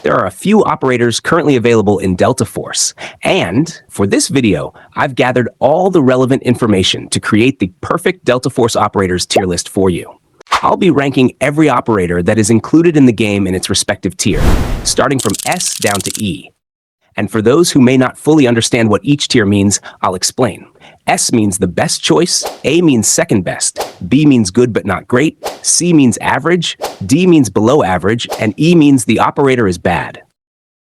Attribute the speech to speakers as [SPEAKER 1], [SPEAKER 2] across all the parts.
[SPEAKER 1] There are a few operators currently available in Delta Force, and for this video, I've gathered all the relevant information to create the perfect Delta Force operators tier list for you. I'll be ranking every operator that is included in the game in its respective tier, starting from S down to E. And for those who may not fully understand what each tier means, I'll explain. S means the best choice, A means second best, B means good but not great, C means average, D means below average, and E means the operator is bad.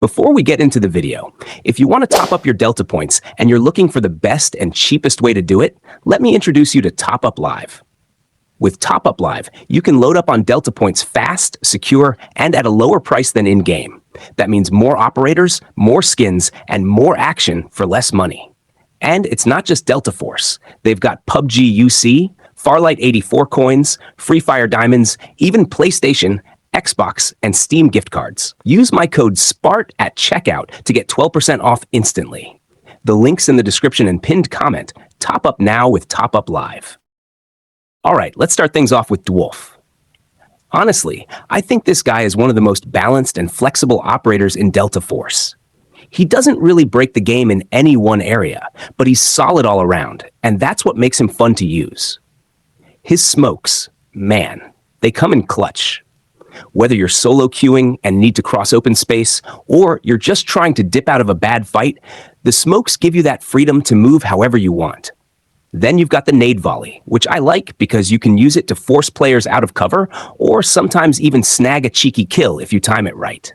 [SPEAKER 1] Before we get into the video, if you want to top up your Delta points and you're looking for the best and cheapest way to do it, let me introduce you to Top Up Live. With Top Up Live, you can load up on Delta points fast, secure, and at a lower price than in-game. That means more operators, more skins, and more action for less money. And it's not just Delta Force. They've got PUBG UC, Farlight 84 coins, Free Fire diamonds, even PlayStation, Xbox, and Steam gift cards. Use my code SPART at checkout to get 12% off instantly. The link's in the description and pinned comment. Top up now with Top Up Live. All right, let's start things off with Dwarf. Honestly, I think this guy is one of the most balanced and flexible operators in Delta Force. He doesn't really break the game in any one area, but he's solid all around, and that's what makes him fun to use. His smokes, man, they come in clutch. Whether you're solo queuing and need to cross open space, or you're just trying to dip out of a bad fight, the smokes give you that freedom to move however you want. Then you've got the nade volley, which I like because you can use it to force players out of cover, or sometimes even snag a cheeky kill if you time it right.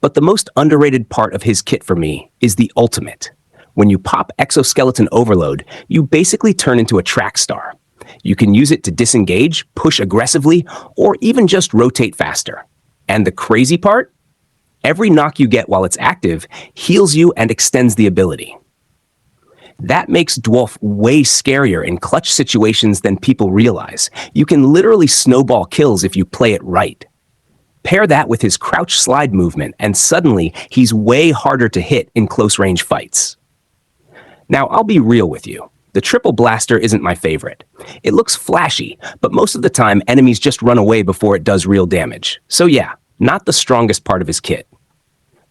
[SPEAKER 1] But the most underrated part of his kit for me is the ultimate. When you pop Exoskeleton Overload, you basically turn into a track star. You can use it to disengage, push aggressively, or even just rotate faster. And the crazy part? Every knock you get while it's active heals you and extends the ability. That makes Dwarf way scarier in clutch situations than people realize. You can literally snowball kills if you play it right. Pair that with his crouch slide movement, and suddenly he's way harder to hit in close-range fights. Now, I'll be real with you. The triple blaster isn't my favorite. It looks flashy, but most of the time enemies just run away before it does real damage. So yeah, not the strongest part of his kit.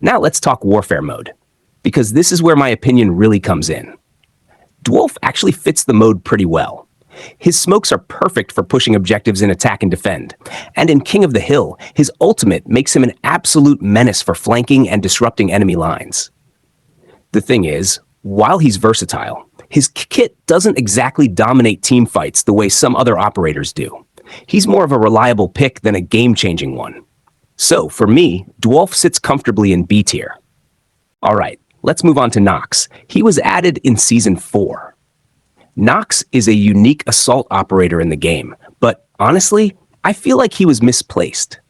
[SPEAKER 1] Now let's talk warfare mode, because this is where my opinion really comes in. Dwarf actually fits the mode pretty well. His smokes are perfect for pushing objectives in attack and defend, and in King of the Hill, his ultimate makes him an absolute menace for flanking and disrupting enemy lines. The thing is, while he's versatile, his kit doesn't exactly dominate team fights the way some other operators do. He's more of a reliable pick than a game-changing one. So, for me, Dwarf sits comfortably in B tier. Alright, let's move on to Knox. He was added in Season 4. Knox is a unique assault operator in the game, but honestly, I feel like he was misplaced.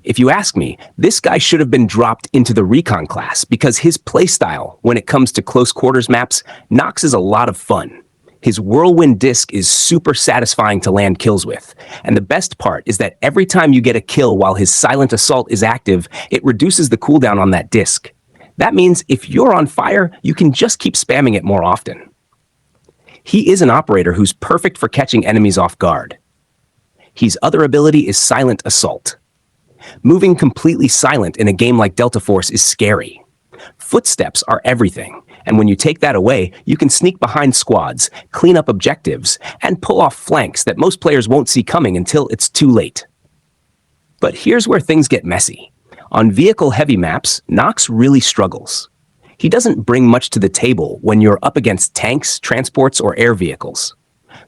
[SPEAKER 1] If you ask me, this guy should have been dropped into the recon class because his playstyle, when it comes to close quarters maps, Knox is a lot of fun. His whirlwind disc is super satisfying to land kills with, and the best part is that every time you get a kill while his silent assault is active, it reduces the cooldown on that disc. That means if you're on fire, you can just keep spamming it more often. He is an operator who's perfect for catching enemies off guard. His other ability is Silent Assault. Moving completely silent in a game like Delta Force is scary. Footsteps are everything, and when you take that away, you can sneak behind squads, clean up objectives, and pull off flanks that most players won't see coming until it's too late. But here's where things get messy. On vehicle-heavy maps, Knox really struggles. He doesn't bring much to the table when you're up against tanks, transports, or air vehicles.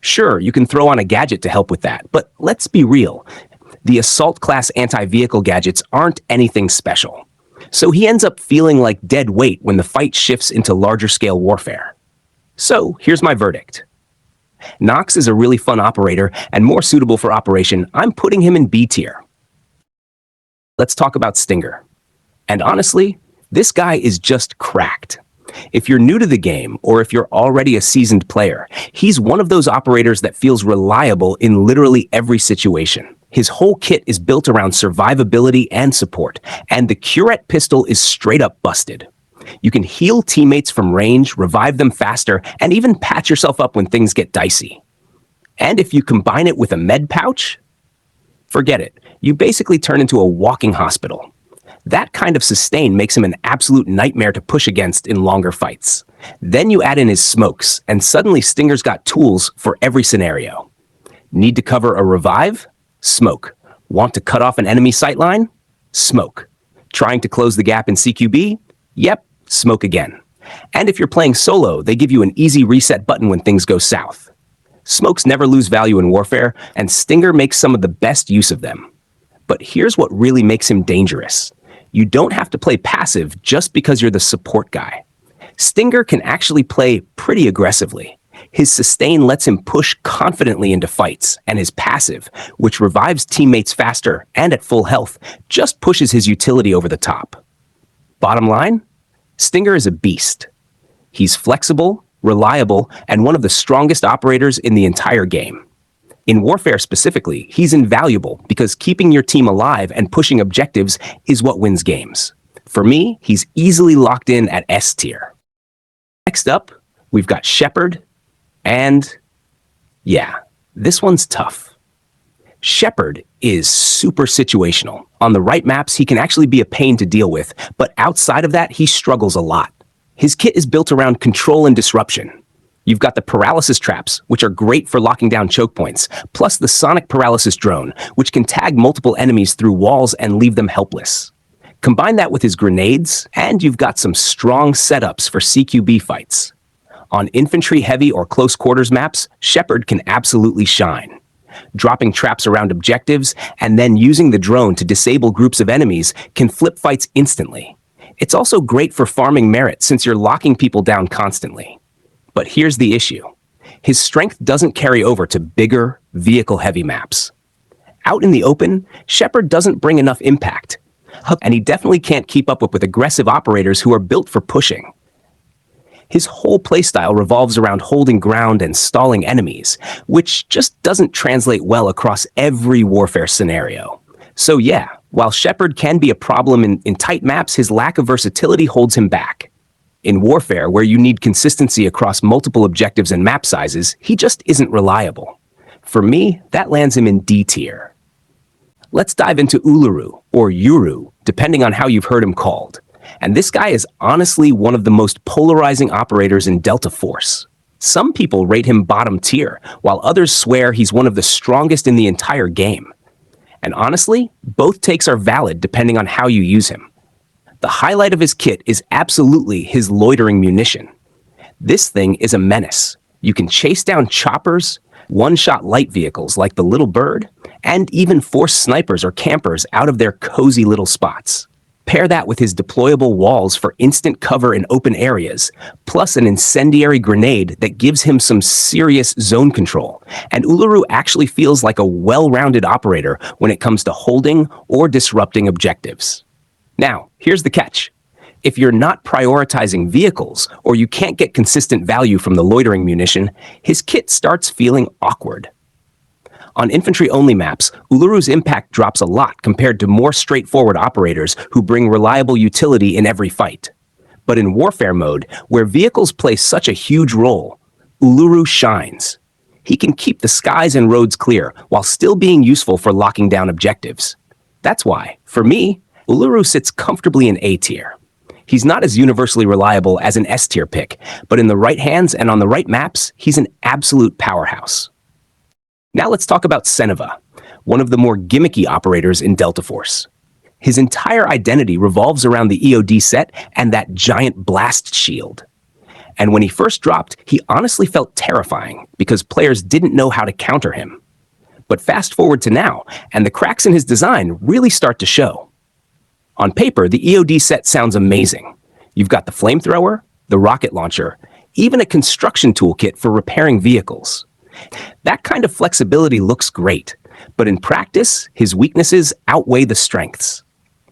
[SPEAKER 1] Sure, you can throw on a gadget to help with that, but let's be real. The assault class anti-vehicle gadgets aren't anything special. So he ends up feeling like dead weight when the fight shifts into larger-scale warfare. So here's my verdict. Knox is a really fun operator and more suitable for operation. I'm putting him in B tier. Let's talk about Stinger. And honestly, this guy is just cracked. If you're new to the game, or if you're already a seasoned player, he's one of those operators that feels reliable in literally every situation. His whole kit is built around survivability and support, and the Curette pistol is straight up busted. You can heal teammates from range, revive them faster, and even patch yourself up when things get dicey. And if you combine it with a med pouch, forget it. You basically turn into a walking hospital. That kind of sustain makes him an absolute nightmare to push against in longer fights. Then you add in his smokes, and suddenly Stinger's got tools for every scenario. Need to cover a revive? Smoke. Want to cut off an enemy sightline? Smoke. Trying to close the gap in CQB? Yep, smoke again. And if you're playing solo, they give you an easy reset button when things go south. Smokes never lose value in warfare, and Stinger makes some of the best use of them. But here's what really makes him dangerous. You don't have to play passive just because you're the support guy. Stinger can actually play pretty aggressively. His sustain lets him push confidently into fights, and his passive, which revives teammates faster and at full health, just pushes his utility over the top. Bottom line, Stinger is a beast. He's flexible, reliable, and one of the strongest operators in the entire game. In Warfare specifically, he's invaluable because keeping your team alive and pushing objectives is what wins games. For me, he's easily locked in at S tier. Next up, we've got Shepherd, and yeah, this one's tough. Shepherd is super situational. On the right maps, he can actually be a pain to deal with, but outside of that, he struggles a lot. His kit is built around control and disruption. You've got the paralysis traps, which are great for locking down choke points, plus the sonic paralysis drone, which can tag multiple enemies through walls and leave them helpless. Combine that with his grenades, and you've got some strong setups for CQB fights. On infantry heavy or close quarters maps, Shepherd can absolutely shine. Dropping traps around objectives and then using the drone to disable groups of enemies can flip fights instantly. It's also great for farming merit since you're locking people down constantly. But here's the issue. His strength doesn't carry over to bigger, vehicle-heavy maps. Out in the open, Shepherd doesn't bring enough impact, and he definitely can't keep up with aggressive operators who are built for pushing. His whole playstyle revolves around holding ground and stalling enemies, which just doesn't translate well across every warfare scenario. So yeah, while Shepherd can be a problem in tight maps, his lack of versatility holds him back. In warfare, where you need consistency across multiple objectives and map sizes, he just isn't reliable. For me, that lands him in D tier. Let's dive into Uluru, or Uru, depending on how you've heard him called. And this guy is honestly one of the most polarizing operators in Delta Force. Some people rate him bottom tier, while others swear he's one of the strongest in the entire game. And honestly, both takes are valid depending on how you use him. The highlight of his kit is absolutely his loitering munition. This thing is a menace. You can chase down choppers, one-shot light vehicles like the Little Bird, and even force snipers or campers out of their cozy little spots. Pair that with his deployable walls for instant cover in open areas, plus an incendiary grenade that gives him some serious zone control, and Uluru actually feels like a well-rounded operator when it comes to holding or disrupting objectives. Now, here's the catch. If you're not prioritizing vehicles, or you can't get consistent value from the loitering munition, his kit starts feeling awkward. On infantry-only maps, Uluru's impact drops a lot compared to more straightforward operators who bring reliable utility in every fight. But in warfare mode, where vehicles play such a huge role, Uluru shines. He can keep the skies and roads clear while still being useful for locking down objectives. That's why, for me, Uluru sits comfortably in A tier. He's not as universally reliable as an S tier pick, but in the right hands and on the right maps, he's an absolute powerhouse. Now let's talk about Cinea, one of the more gimmicky operators in Delta Force. His entire identity revolves around the EOD set and that giant blast shield. And when he first dropped, he honestly felt terrifying because players didn't know how to counter him. But fast forward to now, and the cracks in his design really start to show. On paper, the EOD set sounds amazing. You've got the flamethrower, the rocket launcher, even a construction toolkit for repairing vehicles. That kind of flexibility looks great, but in practice, his weaknesses outweigh the strengths.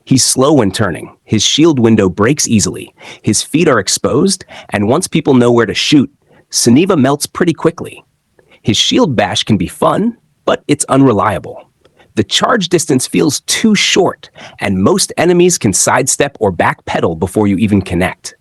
[SPEAKER 1] He's slow when turning, his shield window breaks easily, his feet are exposed, and once people know where to shoot, Cinea melts pretty quickly. His shield bash can be fun, but it's unreliable. The charge distance feels too short, and most enemies can sidestep or backpedal before you even connect.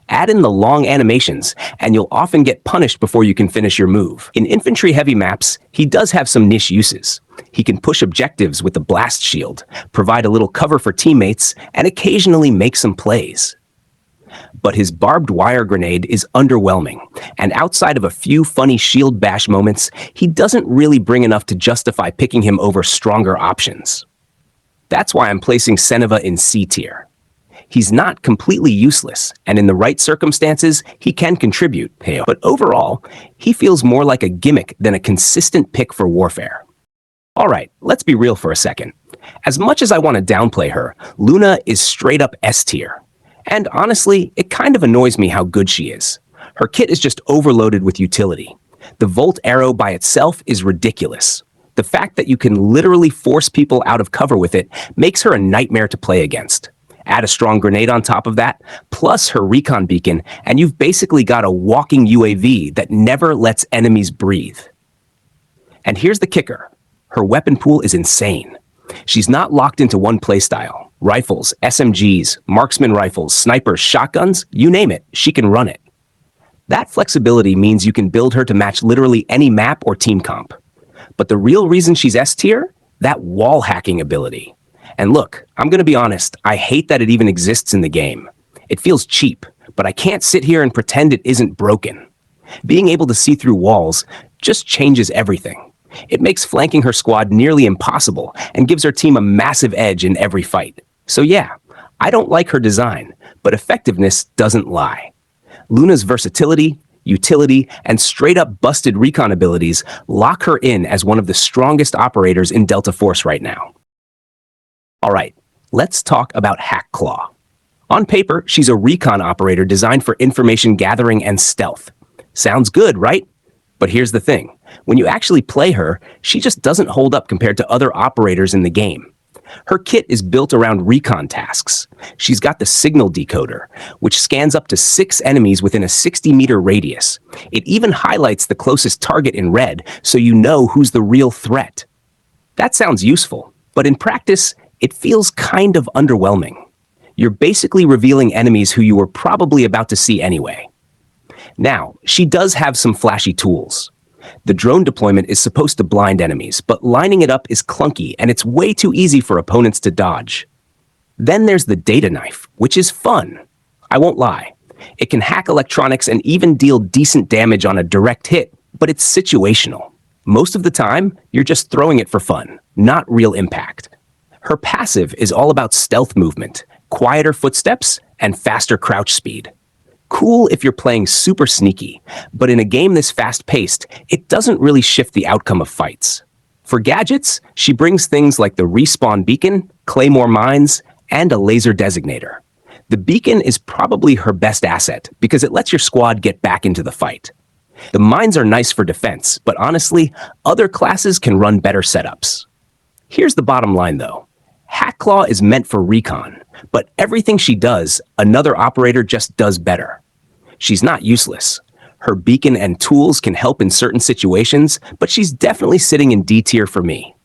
[SPEAKER 1] Add in the long animations, and you'll often get punished before you can finish your move. In infantry-heavy maps, he does have some niche uses. He can push objectives with the blast shield, provide a little cover for teammates, and occasionally make some plays. But his barbed wire grenade is underwhelming, and outside of a few funny shield bash moments, he doesn't really bring enough to justify picking him over stronger options. That's why I'm placing Cinea in C tier. He's not completely useless, and in the right circumstances, he can contribute, but overall, he feels more like a gimmick than a consistent pick for warfare. Alright, let's be real for a second. As much as I want to downplay her, Luna is straight up S tier. And honestly, it kind of annoys me how good she is. Her kit is just overloaded with utility. The Volt arrow by itself is ridiculous. The fact that you can literally force people out of cover with it makes her a nightmare to play against. Add a strong grenade on top of that, plus her recon beacon, and you've basically got a walking UAV that never lets enemies breathe. And here's the kicker. Her weapon pool is insane. She's not locked into one playstyle. Rifles, SMGs, marksman rifles, snipers, shotguns, you name it, she can run it. That flexibility means you can build her to match literally any map or team comp. But the real reason she's S tier? That wall hacking ability. And look, I'm gonna be honest, I hate that it even exists in the game. It feels cheap, but I can't sit here and pretend it isn't broken. Being able to see through walls just changes everything. It makes flanking her squad nearly impossible and gives her team a massive edge in every fight. So yeah, I don't like her design, but effectiveness doesn't lie. Luna's versatility, utility, and straight-up busted recon abilities lock her in as one of the strongest operators in Delta Force right now. Alright, let's talk about Hackclaw. On paper, she's a recon operator designed for information gathering and stealth. Sounds good, right? But here's the thing. When you actually play her, she just doesn't hold up compared to other operators in the game. Her kit is built around recon tasks. She's got the signal decoder, which scans up to 6 enemies within a 60-meter radius. It even highlights the closest target in red, so you know who's the real threat. That sounds useful, but in practice, it feels kind of underwhelming. You're basically revealing enemies who you were probably about to see anyway. Now, she does have some flashy tools. The drone deployment is supposed to blind enemies, but lining it up is clunky and it's way too easy for opponents to dodge. Then there's the data knife, which is fun. I won't lie. It can hack electronics and even deal decent damage on a direct hit, but it's situational. Most of the time, you're just throwing it for fun, not real impact. Her passive is all about stealth movement, quieter footsteps, and faster crouch speed. Cool if you're playing super sneaky, but in a game this fast-paced, it doesn't really shift the outcome of fights. For gadgets, she brings things like the respawn beacon, claymore mines, and a laser designator. The beacon is probably her best asset because it lets your squad get back into the fight. The mines are nice for defense, but honestly, other classes can run better setups. Here's the bottom line though. Hackclaw is meant for recon, but everything she does, another operator just does better. She's not useless. Her beacon and tools can help in certain situations, but she's definitely sitting in D tier for me.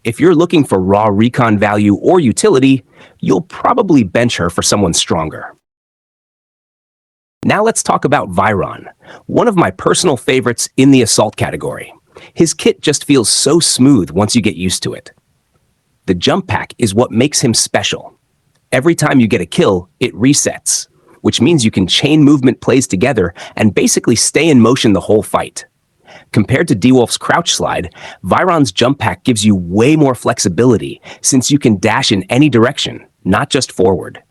[SPEAKER 1] If you're looking for raw recon value or utility, you'll probably bench her for someone stronger. Now let's talk about Vyron, one of my personal favorites in the assault category. His kit just feels so smooth once you get used to it. The jump pack is what makes him special. Every time you get a kill, it resets, which means you can chain movement plays together and basically stay in motion the whole fight. Compared to D-Wolf's crouch slide, Vyron's jump pack gives you way more flexibility since you can dash in any direction, not just forward.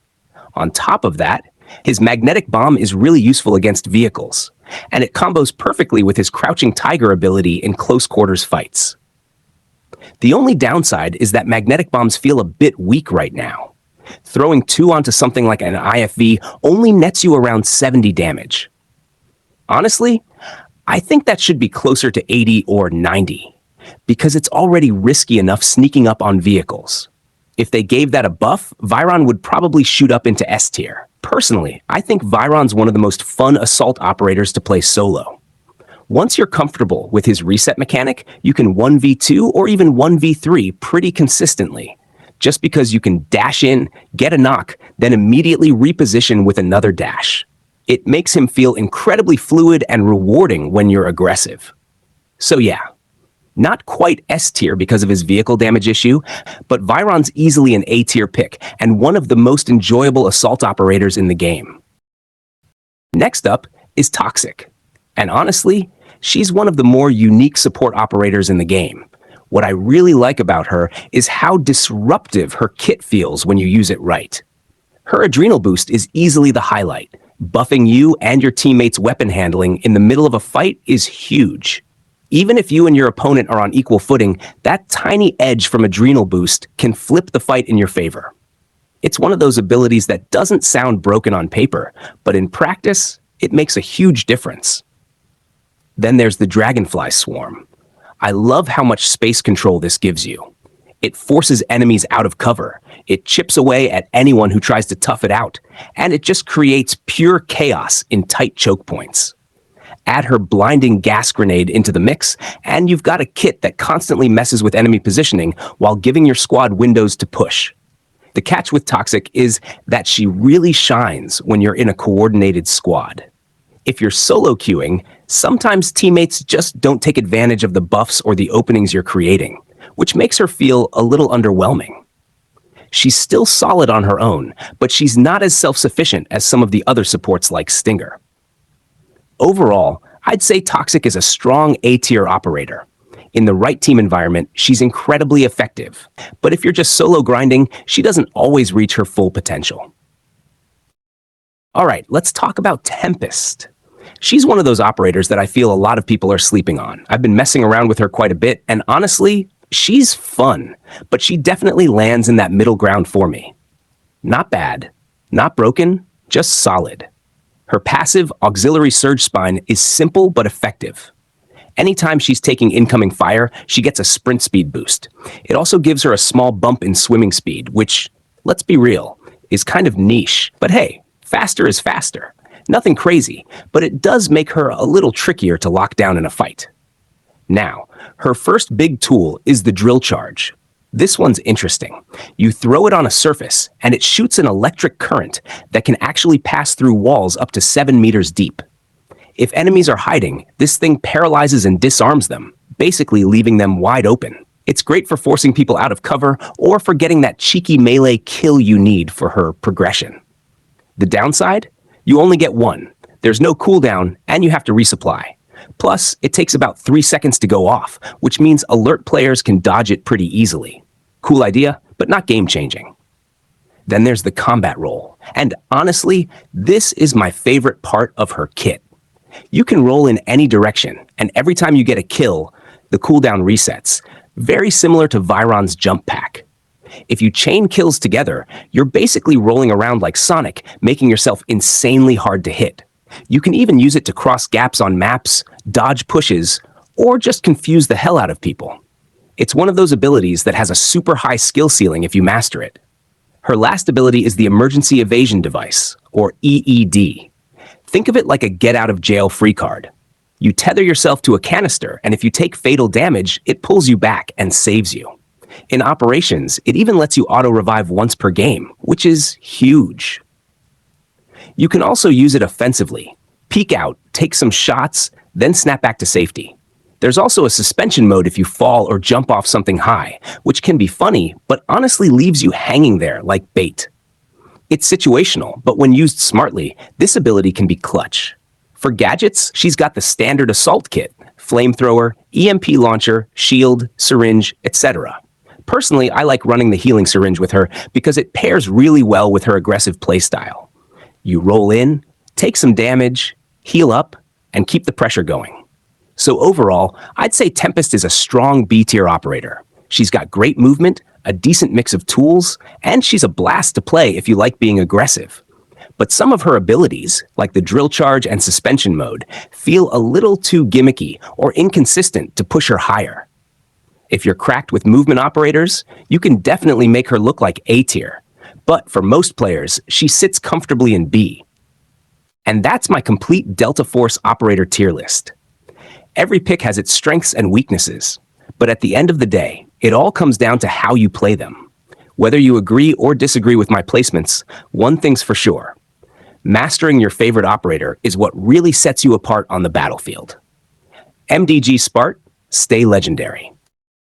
[SPEAKER 1] On top of that, his magnetic bomb is really useful against vehicles, and it combos perfectly with his crouching tiger ability in close quarters fights. The only downside is that magnetic bombs feel a bit weak right now. Throwing 2 onto something like an IFV only nets you around 70 damage. Honestly, I think that should be closer to 80 or 90, because it's already risky enough sneaking up on vehicles. If they gave that a buff, Vyron would probably shoot up into S tier. Personally, I think Vyron's one of the most fun assault operators to play solo. Once you're comfortable with his reset mechanic, you can 1v2 or even 1v3 pretty consistently, just because you can dash in, get a knock, then immediately reposition with another dash. It makes him feel incredibly fluid and rewarding when you're aggressive. So yeah, not quite S tier because of his vehicle damage issue, but Vyron's easily an A tier pick and one of the most enjoyable assault operators in the game. Next up is Toxic. And honestly, she's one of the more unique support operators in the game. What I really like about her is how disruptive her kit feels when you use it right. Her adrenal boost is easily the highlight. Buffing you and your teammates' weapon handling in the middle of a fight is huge. Even if you and your opponent are on equal footing, that tiny edge from adrenal boost can flip the fight in your favor. It's one of those abilities that doesn't sound broken on paper, but in practice, it makes a huge difference. Then there's the Dragonfly Swarm. I love how much space control this gives you. It forces enemies out of cover, it chips away at anyone who tries to tough it out, and it just creates pure chaos in tight choke points. Add her blinding gas grenade into the mix, and you've got a kit that constantly messes with enemy positioning while giving your squad windows to push. The catch with Toxic is that she really shines when you're in a coordinated squad. If you're solo queuing, sometimes teammates just don't take advantage of the buffs or the openings you're creating, which makes her feel a little underwhelming. She's still solid on her own, but she's not as self-sufficient as some of the other supports like Stinger. Overall, I'd say Toxic is a strong A-tier operator. In the right team environment, she's incredibly effective, but if you're just solo grinding, she doesn't always reach her full potential. Alright, let's talk about Tempest. She's one of those operators that I feel a lot of people are sleeping on. I've been messing around with her quite a bit, and honestly, she's fun, but she definitely lands in that middle ground for me. Not bad, not broken, just solid. Her passive auxiliary surge spine is simple but effective. Anytime she's taking incoming fire, she gets a sprint speed boost. It also gives her a small bump in swimming speed, which, let's be real, is kind of niche. But hey, faster is faster. Nothing crazy, but it does make her a little trickier to lock down in a fight. Now, her first big tool is the drill charge. This one's interesting. You throw it on a surface, and it shoots an electric current that can actually pass through walls up to 7 meters deep. If enemies are hiding, this thing paralyzes and disarms them, basically leaving them wide open. It's great for forcing people out of cover or for getting that cheeky melee kill you need for her progression. The downside? You only get one. There's no cooldown, and you have to resupply. Plus, it takes about 3 seconds to go off, which means alert players can dodge it pretty easily. Cool idea, but not game-changing. Then there's the combat roll, and honestly, this is my favorite part of her kit. You can roll in any direction, and every time you get a kill, the cooldown resets, very similar to Vyron's jump pack. If you chain kills together, you're basically rolling around like Sonic, making yourself insanely hard to hit. You can even use it to cross gaps on maps, dodge pushes, or just confuse the hell out of people. It's one of those abilities that has a super high skill ceiling if you master it. Her last ability is the Emergency Evasion Device, or EED. Think of it like a get-out-of-jail-free card. You tether yourself to a canister, and if you take fatal damage, it pulls you back and saves you. In operations, it even lets you auto-revive once per game, which is huge. You can also use it offensively. Peek out, take some shots, then snap back to safety. There's also a suspension mode if you fall or jump off something high, which can be funny, but honestly leaves you hanging there like bait. It's situational, but when used smartly, this ability can be clutch. For gadgets, she's got the standard assault kit, flamethrower, EMP launcher, shield, syringe, etc. Personally, I like running the healing syringe with her because it pairs really well with her aggressive playstyle. You roll in, take some damage, heal up, and keep the pressure going. So overall, I'd say Tempest is a strong B-tier operator. She's got great movement, a decent mix of tools, and she's a blast to play if you like being aggressive. But some of her abilities, like the drill charge and suspension mode, feel a little too gimmicky or inconsistent to push her higher. If you're cracked with movement operators, you can definitely make her look like A-tier. But for most players, she sits comfortably in B. And that's my complete Delta Force operator tier list. Every pick has its strengths and weaknesses, but at the end of the day, it all comes down to how you play them. Whether you agree or disagree with my placements, one thing's for sure. Mastering your favorite operator is what really sets you apart on the battlefield. MDG Spart, stay legendary.